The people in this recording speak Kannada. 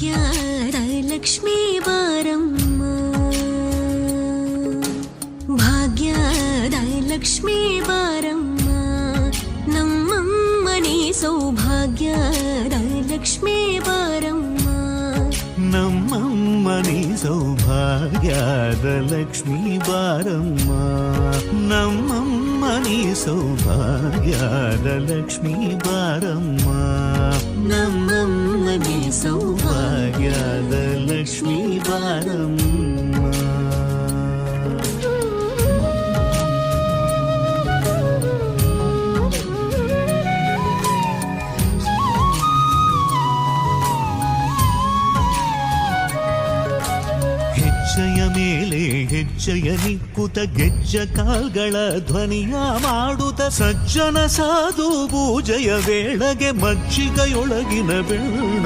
ಭಾಗ್ಯದ ಲಕ್ಷ್ಮೀ ಬಾರಮ್ಮ, ಭಾಗ್ಯದ ಲಕ್ಷ್ಮೀ ಬಾರಮ್ಮ, ನಮ್ಮಮ್ಮನಿ ಸೌಭಾಗ್ಯದ ಲಕ್ಷ್ಮೀ ಬಾರಮ್ಮ, ನಮ್ಮಮ್ಮನಿ ಸೌಭಾಗ್ಯದ ಲಕ್ಷ್ಮೀ ಬಾರಮ್ಮ, ನಮ್ಮಮ್ಮನಿ ಸೌಭಾಗ್ಯದ ಲಕ್ಷ್ಮೀ ಬಾರಮ್ಮ, ನಮ್ಮಮ್ಮನಿ ಸೌಭಾಗ್ಯದ ಲಕ್ಷ್ಮೀ ಬಾರಮ್ಮ. ಹೆಜ್ಜೆಯ ಮೇಲೆ ಹೆಜ್ಜೆಯ ನಿಕ್ಕುತ ಗೆಜ್ಜ ಕಾಲ್ಗಳ ಧ್ವನಿಯ ಮಾಡುತ್ತ ಸಜ್ಜನ ಸಾಧು ಪೂಜೆಯ ವೇಳೆಗೆ ಮಜ್ಜಿಗೆಯೊಳಗಿನ ಬೆಳ್ಳ